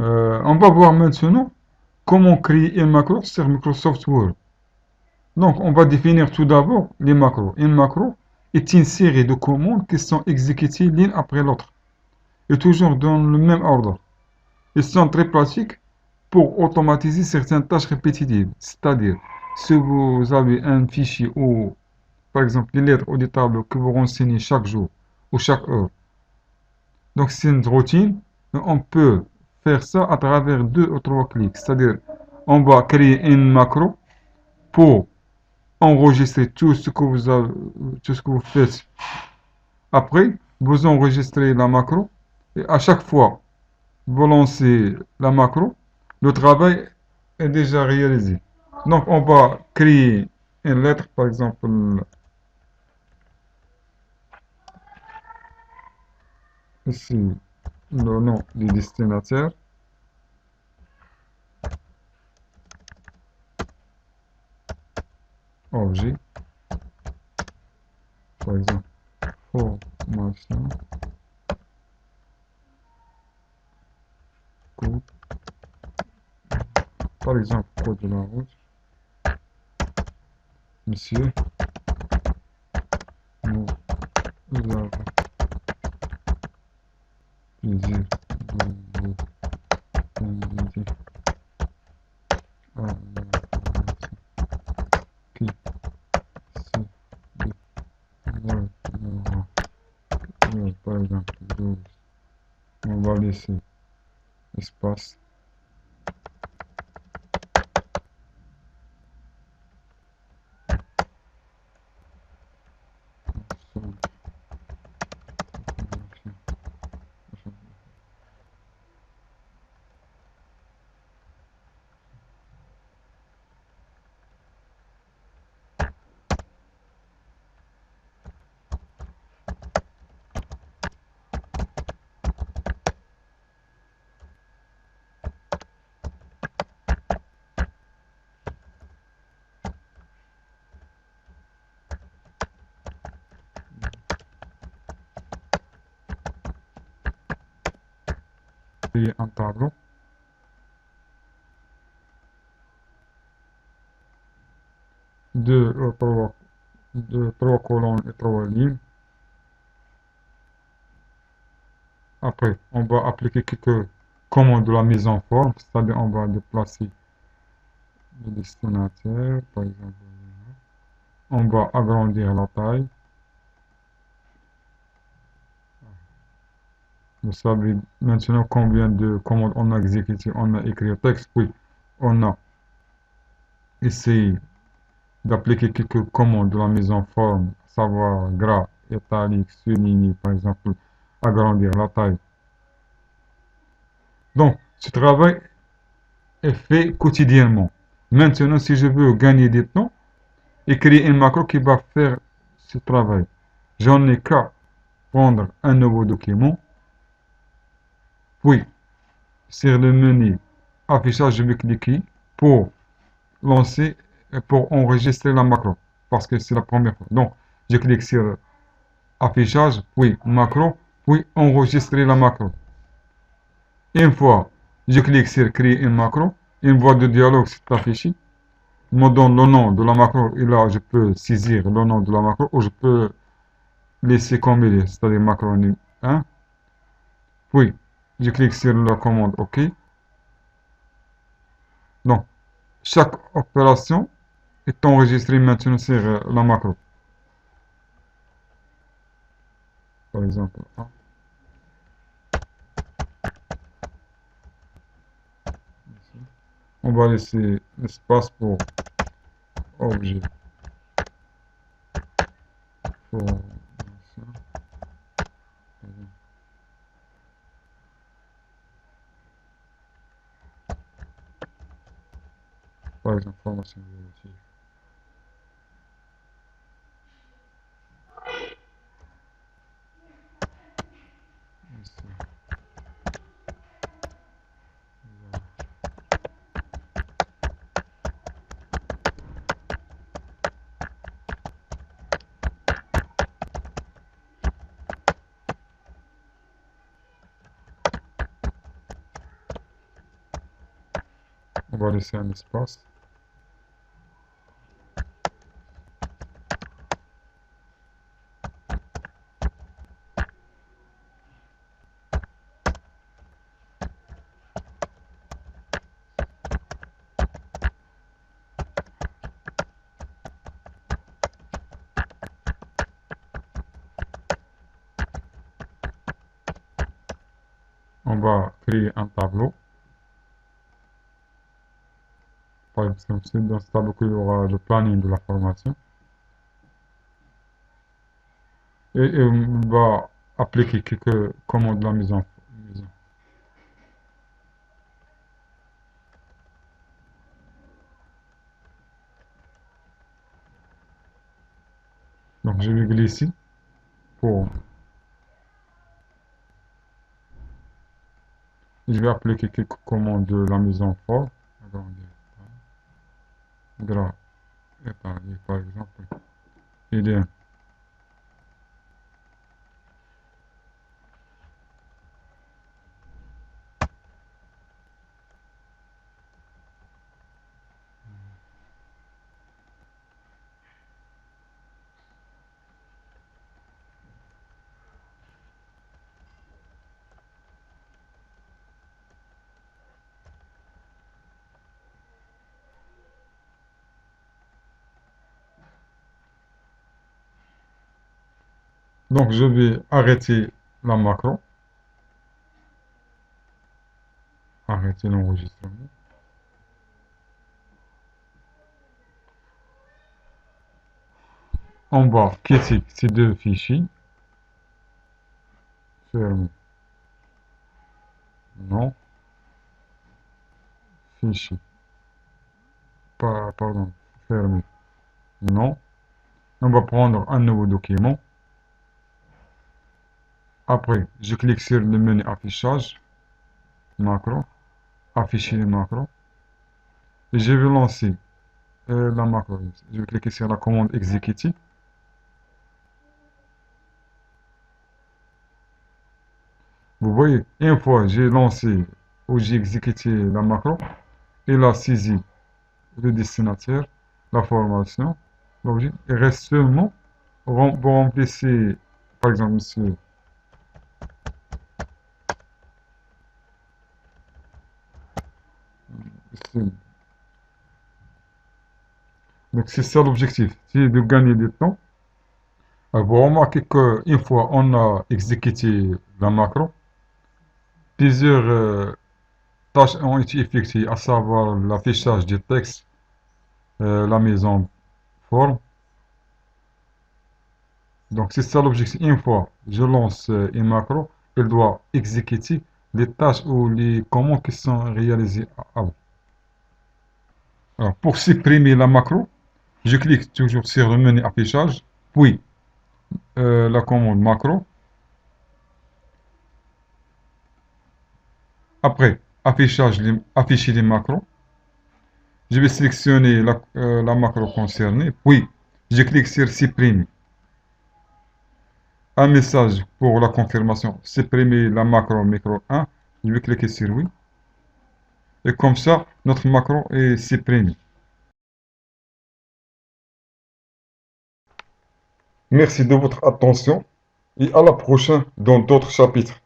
On va voir maintenant comment créer un macro sur Microsoft Word. Donc, on va définir tout d'abord les macros. Une macro est une série de commandes qui sont exécutées l'une après l'autre, et toujours dans le même ordre. Ils sont très pratiques pour automatiser certaines tâches répétitives. C'est-à-dire, si vous avez un fichier ou, par exemple, des lettres ou des tableaux que vous renseignez chaque jour ou chaque heure, donc c'est une routine, on peut faire ça à travers deux ou trois clics. C'est-à-dire, on va créer une macro pour enregistrer tout ce que vous avez, tout ce que vous faites. Après, vous enregistrez la macro et à chaque fois vous lancez la macro, le travail est déjà réalisé. Donc, on va créer une lettre, par exemple, ici, le nom du destinataire, objet, par exemple, formation, code, par exemple, code de la route, monsieur, nous avons plaisir de vous inviter à la formation qui se déroulera, par exemple, 12. On va laisser espace. Créer un tableau de trois colonnes et trois lignes. Après, on va appliquer quelques commandes de la mise en forme, c'est-à-dire on va déplacer le destinataire, par exemple. On va agrandir la taille. Vous savez maintenant combien de commandes on a exécutées. On a écrit le texte, oui. On a essayé d'appliquer quelques commandes de la mise en forme, à savoir gras, italique, souligner, par exemple, agrandir la taille. Donc, ce travail est fait quotidiennement. Maintenant, si je veux gagner du temps et créer une macro qui va faire ce travail, j'en ai qu'à prendre un nouveau document, puis sur le menu affichage, je vais cliquer pour lancer, pour enregistrer la macro, parce que c'est la première fois. Donc, je clique sur affichage, puis macro, puis enregistrer la macro. Une fois, je clique sur créer une macro, une voie de dialogue s'est affichée, me donne le nom de la macro, et là, je peux saisir le nom de la macro, ou je peux laisser comme il est, c'est-à-dire macro 1. Puis, je clique sur la commande OK. Donc, chaque opération est enregistrée maintenant sur la macro. Par exemple, on va laisser l'espace pour objet. Formation. Par exemple, formation biologique. Ici. va laisser un espace. On va créer un tableau. Par exemple, c'est dans ce tableau qu'il y aura le planning de la formation. Et on va appliquer quelques commandes de la mise en. Donc je vais glisser pour. Je vais appliquer quelques commandes de la mise en forme. Agrandir, gras, étaler, par exemple. Idem. Donc je vais arrêter la macro. Arrêter l'enregistrement. On va quitter ces deux fichiers. Fermer. Non. Fichier. Pardon. Fermer. Non. On va prendre un nouveau document. Après, je clique sur le menu affichage. Macro. Afficher les macros. Et je vais lancer la macro. Je vais cliquer sur la commande exécuter. Vous voyez, une fois j'ai lancé ou j'ai exécuté la macro, il a saisi le destinataire, la formation, l'objet. Il reste seulement pour remplacer, par exemple, ici, ici. Donc c'est ça l'objectif, c'est de gagner du temps. Vous remarquez qu'une fois on a exécuté la macro, plusieurs tâches ont été effectuées, à savoir l'affichage du texte, la mise en forme. Donc c'est ça l'objectif. Une fois je lance une macro, elle doit exécuter les tâches ou les commandes qui sont réalisées avant. Alors, pour supprimer la macro, je clique toujours sur le menu affichage, puis la commande macro. Après, afficher les macros. Je vais sélectionner la macro concernée, puis je clique sur supprimer. Un message pour la confirmation, supprimer la macro micro 1. Je vais cliquer sur oui. Et comme ça, notre macro est supprimé. Merci de votre attention et à la prochaine dans d'autres chapitres.